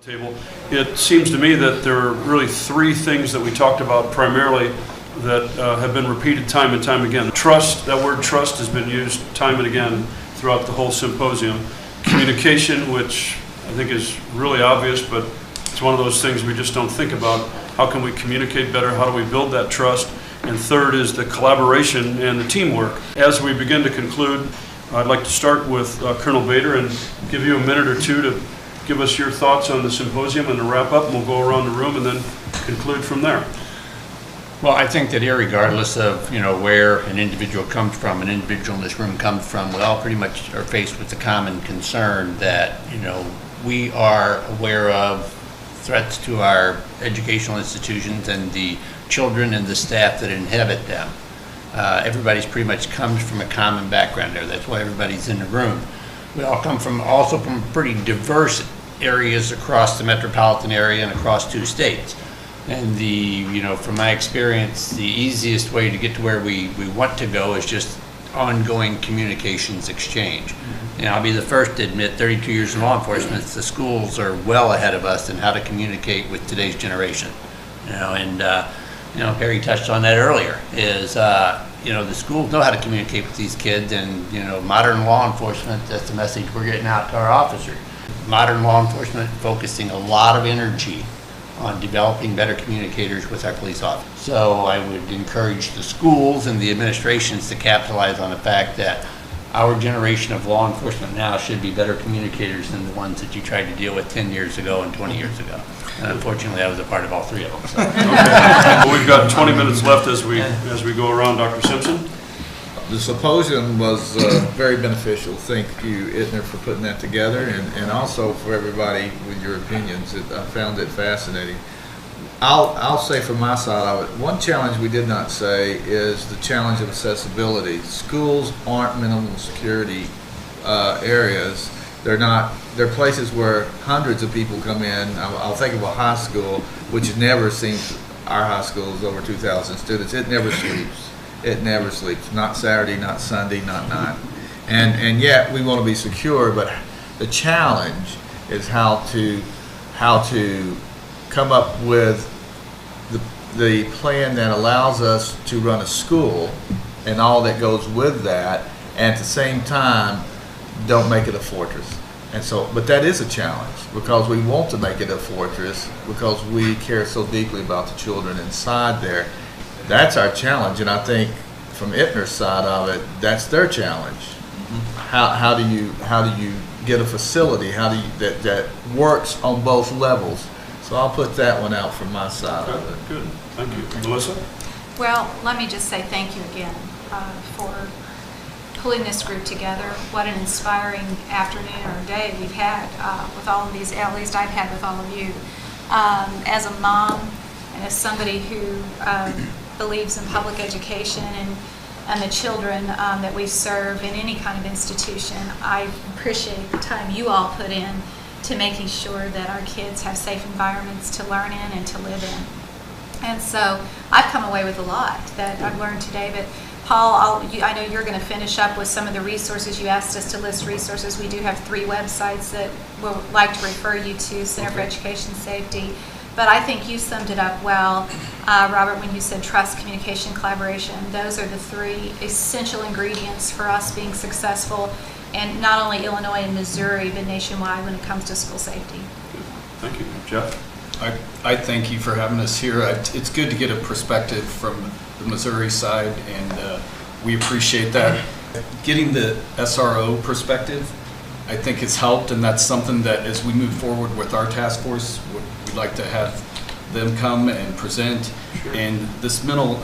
Table. It seems to me that there are really three things that we talked about primarily that have been repeated time and time again. Trust, that word trust has been used time and again throughout the whole symposium. Communication, which I think is really obvious, but it's one of those things we just don't think about. How can we communicate better? How do we build that trust? And third is the collaboration and the teamwork. As we begin to conclude, I'd like to start with Colonel Bader and give you a minute or two to give us your thoughts on the symposium and to wrap up, and we'll go around the room and then conclude from there. Well, I think that irregardless of where an individual comes from, an individual in this room comes from, we all pretty much are faced with the common concern that we are aware of threats to our educational institutions and the children and the staff that inhabit them. Everybody's pretty much comes from a common background there. That's why everybody's in the room. We all come from pretty diverse areas across the metropolitan area and across 2 states. And from my experience, the easiest way to get to where we want to go is just ongoing communications exchange. And I'll be the first to admit, 32 years in law enforcement, the schools are well ahead of us in how to communicate with today's generation. Perry touched on that earlier, is the schools know how to communicate with these kids, and modern law enforcement, that's the message we're getting out to our officers. Modern law enforcement focusing a lot of energy on developing better communicators with our police officers. So I would encourage the schools and the administrations to capitalize on the fact that our generation of law enforcement now should be better communicators than the ones that you tried to deal with 10 years ago and 20 years ago. And unfortunately, I was a part of all 3 of them. So. Okay. Well, we've got 20 minutes left as we go around. Dr. Simpson? The symposium was very beneficial. Thank you, Itner, for putting that together, and also for everybody with your opinions. I found it fascinating. I'll say from my side of it, one challenge we did not say is the challenge of accessibility. Schools aren't minimum security areas. They're places where hundreds of people come in. I'll think of a high school, which never seems, our high school is over 2,000 students. It never sleeps. It never sleeps. Not Saturday, not Sunday, not night. And yet we want to be secure, but the challenge is how to come up with the plan that allows us to run a school and all that goes with that, and at the same time don't make it a fortress. And so, but that is a challenge, because we want to make it a fortress because we care so deeply about the children inside there. That's our challenge, and I think from Itner's side of it, that's their challenge. How do you get a facility that works on both levels? So I'll put that one out from my side of it. Good, thank you. Melissa? Well, let me just say thank you again for pulling this group together. What an inspiring afternoon or day we've had with all of these, at least I've had with all of you. As a mom and as somebody who believes in public education and the children that we serve in any kind of institution, I appreciate the time you all put in to making sure that our kids have safe environments to learn in and to live in. And so I've come away with a lot that I've learned today. But Paul, I know you're going to finish up with some of the resources. You asked us to list resources. We do have 3 websites that we'll like to refer you to, Center for Education Safety. But I think you summed it up well, Robert, when you said trust, communication, collaboration. Those are the 3 essential ingredients for us being successful, and not only Illinois and Missouri, but nationwide when it comes to school safety. Good. Thank you. Jeff? I thank you for having us here. It's good to get a perspective from the Missouri side, and we appreciate that. Getting the SRO perspective, I think it's helped, and that's something that as we move forward with our task force, we'd like to have them come and present. Sure. And this mental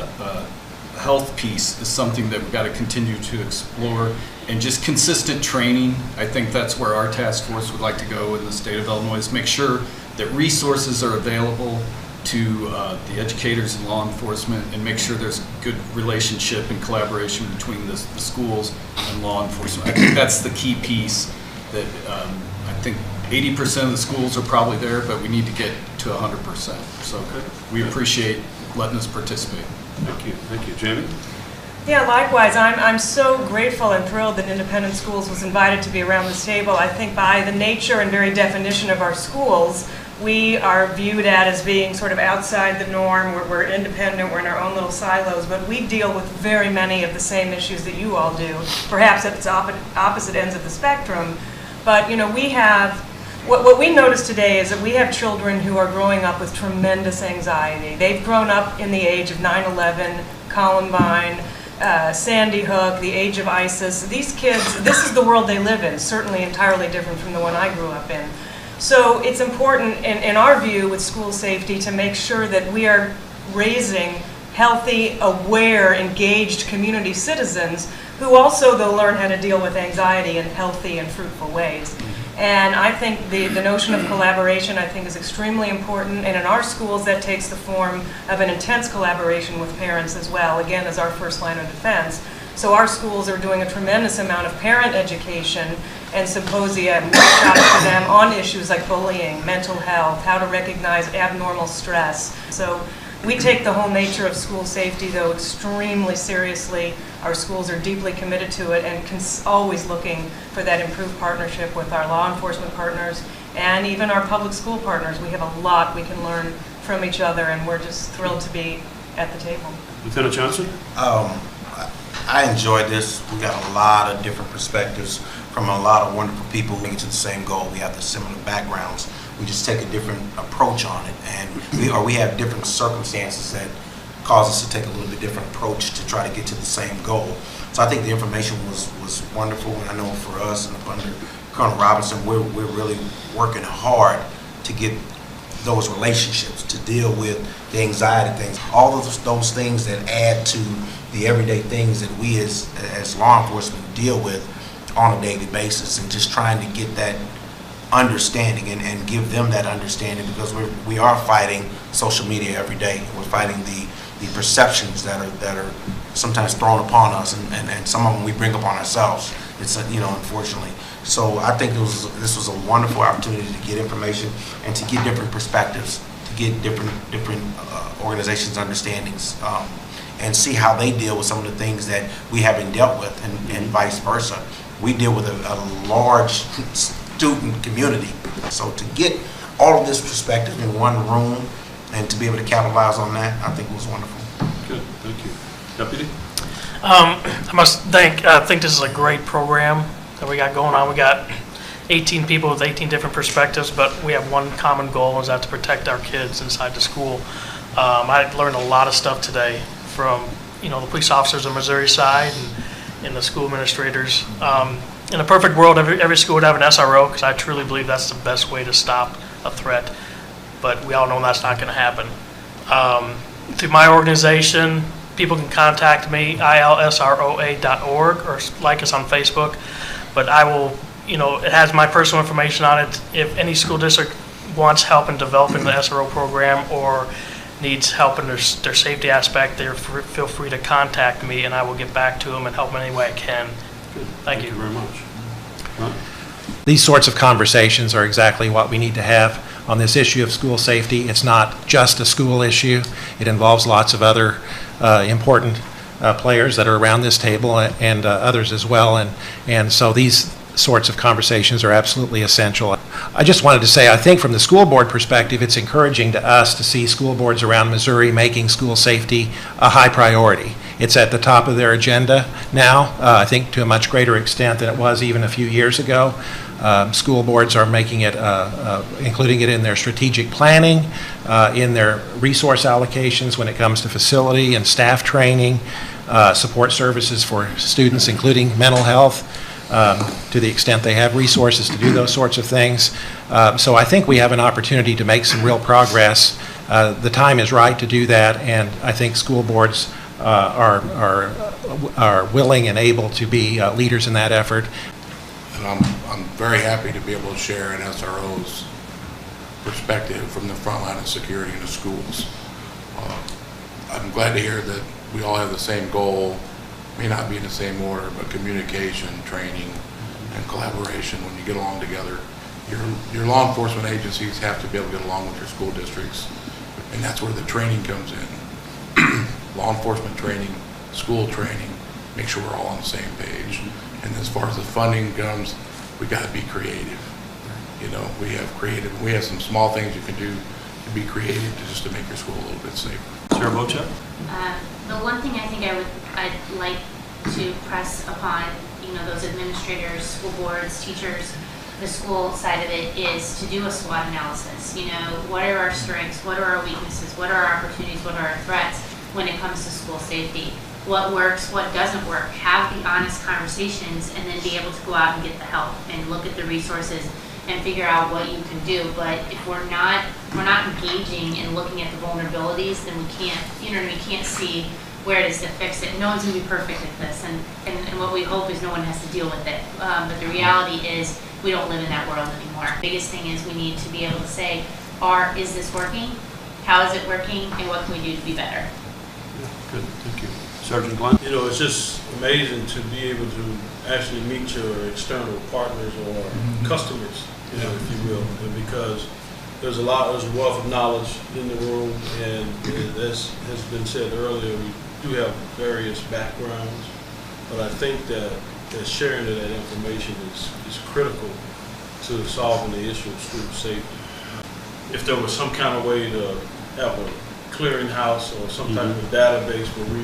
health piece is something that we've got to continue to explore, and just consistent training. I think that's where our task force would like to go in the state of Illinois, is make sure that resources are available to the educators and law enforcement, and make sure there's good relationship and collaboration between the schools and law enforcement. I think that's the key piece that I think 80% of the schools are probably there, but we need to get to 100%. So we appreciate letting us participate. Thank you. Thank you. Jamie? Yeah, likewise. I'm so grateful and thrilled that Independent Schools was invited to be around this table. I think by the nature and very definition of our schools, we are viewed at as being sort of outside the norm. We're independent, we're in our own little silos, but we deal with very many of the same issues that you all do, perhaps at the opposite ends of the spectrum. But we have, what we notice today is that we have children who are growing up with tremendous anxiety. They've grown up in the age of 9/11, Columbine, Sandy Hook, the age of ISIS. These kids, this is the world they live in, certainly entirely different from the one I grew up in. So it's important, in our view, with school safety, to make sure that we are raising healthy, aware, engaged community citizens who also, though, learn how to deal with anxiety in healthy and fruitful ways. And I think the notion of collaboration, I think, is extremely important. And in our schools, that takes the form of an intense collaboration with parents as well, again, as our first line of defense. So our schools are doing a tremendous amount of parent education and symposia and workshops for them on issues like bullying, mental health, how to recognize abnormal stress. So we take the whole nature of school safety, though, extremely seriously. Our schools are deeply committed to it and always looking for that improved partnership with our law enforcement partners and even our public school partners. We have a lot we can learn from each other, and we're just thrilled to be at the table. Lieutenant Johnson? I enjoyed this. We got a lot of different perspectives from a lot of wonderful people who get to the same goal. We have the similar backgrounds. We just take a different approach on it, and we have different circumstances that cause us to take a little bit different approach to try to get to the same goal. So I think the information was wonderful, and I know for us and under Colonel Robinson, we're really working hard to get those relationships, to deal with the anxiety things, all of those things that add to the everyday things that we as law enforcement deal with on a daily basis, and just trying to get that understanding and give them that understanding, because we are fighting social media every day. We're fighting the perceptions that are sometimes thrown upon us, and some of them we bring upon ourselves. It's unfortunately. So I think this was a wonderful opportunity to get information and to get different perspectives, to get different organizations' understandings, and see how they deal with some of the things that we haven't dealt with, and vice versa. We deal with a large student community. So to get all of this perspective in one room and to be able to capitalize on that, I think was wonderful. Good, thank you. Deputy? I must think this is a great program that we got going on. We got 18 people with 18 different perspectives, but we have one common goal, is that to protect our kids inside the school. I learned a lot of stuff today from the police officers on the Missouri side and the school administrators. In a perfect world, every school would have an SRO, because I truly believe that's the best way to stop a threat. But we all know that's not going to happen. Through my organization, people can contact me, ilsroa.org, or like us on Facebook. But I will, it has my personal information on it. If any school district wants help in developing the SRO program or needs help in their safety aspect, feel free to contact me, and I will get back to them and help in any way I can. Good. Thank you very much. Ron? These sorts of conversations are exactly what we need to have on this issue of school safety. It's not just a school issue. It involves lots of other important players that are around this table, and others as well. And so these sorts of conversations are absolutely essential. I just wanted to say, I think from the school board perspective, it's encouraging to us to see school boards around Missouri making school safety a high priority. It's at the top of their agenda now, I think to a much greater extent than it was even a few years ago. School boards are making it, including it in their strategic planning, in their resource allocations when it comes to facility and staff training, support services for students, including mental health, to the extent they have resources to do those sorts of things. So I think we have an opportunity to make some real progress. The time is right to do that, and I think school boards are willing and able to be leaders in that effort. And I'm very happy to be able to share an SRO's perspective from the front line of security in the schools. I'm glad to hear that we all have the same goal, may not be in the same order, but communication, training, and collaboration. When you get along together, your law enforcement agencies have to be able to get along with your school districts, and that's where the training comes in. Law enforcement training, school training, make sure we're all on the same page. And as far as the funding comes, we got to be creative. You know, we have some small things you can do to be creative just to make your school a little bit safer. Sarah Bocha? The one thing I think I'd like to press upon, you know, those administrators, school boards, teachers, the school side of it is to do a SWAT analysis. You know, what are our strengths? What are our weaknesses? What are our opportunities? What are our threats when it comes to school safety? What works? What doesn't work? Have the honest conversations and then be able to go out and get the help and look at the resources and figure out what you can do. But if we're not engaging and looking at the vulnerabilities, then we can't, you know, we can't see where it is to fix it. No one's gonna be perfect at this, and what we hope is no one has to deal with it. But the reality is we don't live in that world anymore. The biggest thing is we need to be able to say, is this working? How is it working? And what can we do to be better? Yeah, good, thank you. Sergeant Glenn? You know, it's just amazing to be able to actually meet your external partners or customers, you know, if you will, and because there's a wealth of knowledge in the room, and as has been said earlier, we do have various backgrounds, but I think that sharing of that information is critical to solving the issue of school safety. If there was some kind of way to have a clearinghouse or some type of database where we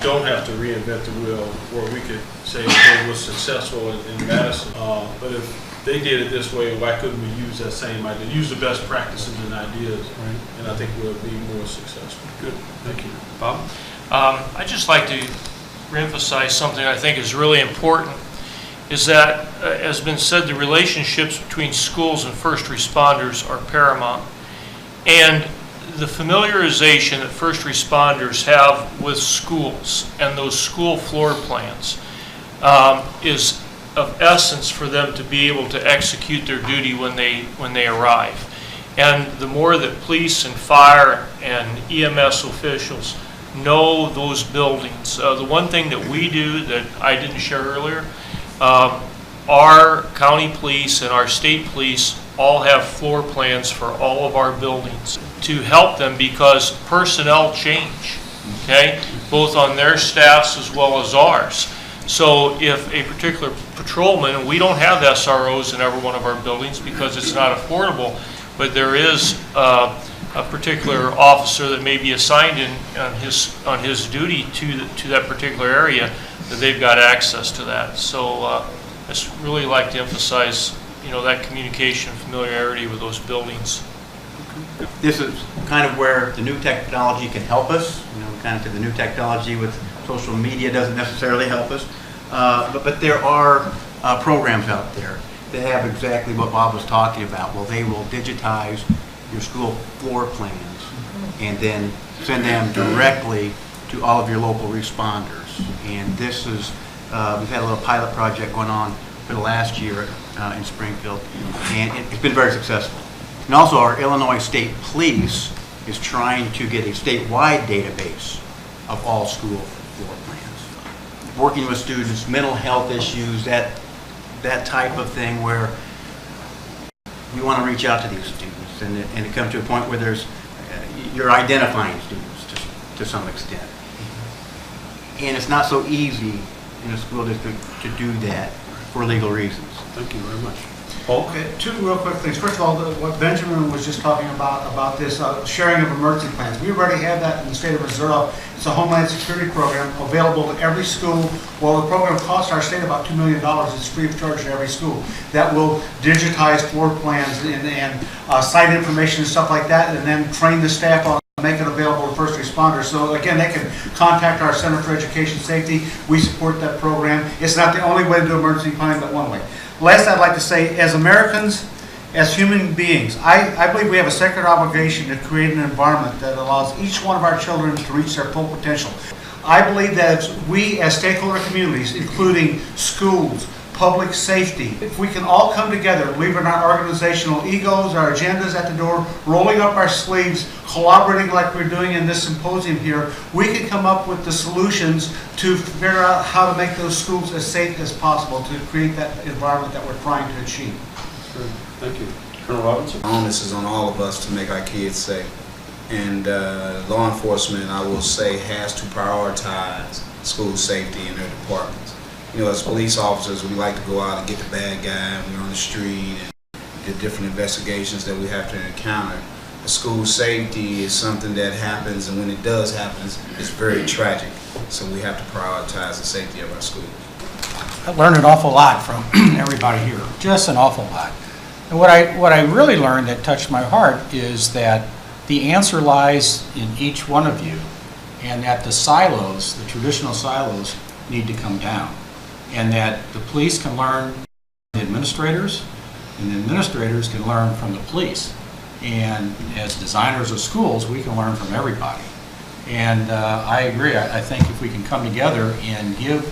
don't have to reinvent the wheel, where we could say, okay, we're successful in Madison, but if they did it this way, why couldn't we use that same idea, use the best practices and ideas, right? And I think we'll be more successful. Good, thank you. Bob? I'd just like to reemphasize something I think is really important, is that, as has been said, the relationships between schools and first responders are paramount. And the familiarization that first responders have with schools and those school floor plans is of essence for them to be able to execute their duty when they arrive. And the more that police and fire and EMS officials know those buildings. The one thing that we do that I didn't share earlier, our county police and our state police all have floor plans for all of our buildings to help them because personnel change, okay, both on their staffs as well as ours. So if a particular patrolman, and we don't have SROs in every one of our buildings because it's not affordable, but there is a particular officer that may be assigned on his duty to that particular area, that they've got access to that. So I just really like to emphasize, you know, that communication, familiarity with those buildings. This is kind of where the new technology can help us. You know, kind of to the new technology with social media doesn't necessarily help us, but there are programs out there that have exactly what Bob was talking about. Well, they will digitize your school floor plans and then send them directly to all of your local responders. And this is, we've had a little pilot project going on for the last year in Springfield, and it's been very successful. And also our Illinois State Police is trying to get a statewide database of all school floor plans. Working with students, mental health issues, that type of thing where we want to reach out to these students and to come to a point where there's, you're identifying students to some extent. And it's not so easy in a school district to do that for legal reasons. Thank you very much. Paul? Okay, two real quick things. First of all, what Benjamin was just talking about this sharing of emergency plans. We already have that in the state of Missouri. It's a Homeland Security program available to every school. Well, the program costs our state about $2 million. It's free of charge to every school. That will digitize floor plans and site information and stuff like that, and then train the staff on make it available to first responders. So again, they can contact our Center for Education Safety. We support that program. It's not the only way to do emergency planning, but one way. Last, I'd like to say, as Americans, as human beings, I believe we have a sacred obligation to create an environment that allows each one of our children to reach their full potential. I believe that we as stakeholder communities, including schools, public safety, if we can all come together, leaving our organizational egos, our agendas at the door, rolling up our sleeves, collaborating like we're doing in this symposium here, we can come up with the solutions to figure out how to make those schools as safe as possible to create that environment that we're trying to achieve. Sure. Thank you. Colonel Robinson? The onus is on all of us to make our kids safe. And law enforcement, I will say, has to prioritize school safety in their departments. You know, as police officers, we like to go out and get the bad guy when we're on the street and the different investigations that we have to encounter. School safety is something that happens, and when it does happen, it's very tragic. So we have to prioritize the safety of our schools. I learned an awful lot from everybody here, just an awful lot. And what I really learned that touched my heart is that the answer lies in each one of you, and that the silos, the traditional silos, need to come down, and that the police can learn from the administrators, and the administrators can learn from the police. And as designers of schools, we can learn from everybody. And I agree. I think if we can come together and give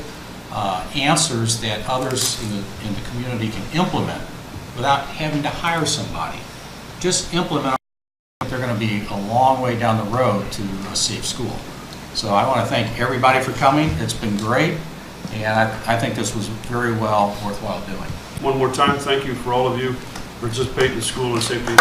answers that others in the community can implement without having to hire somebody, just implement them, they're going to be a long way down the road to a safe school. So I want to thank everybody for coming. It's been great, and I think this was very well worthwhile doing. One more time, thank you for all of you participating in school and safety.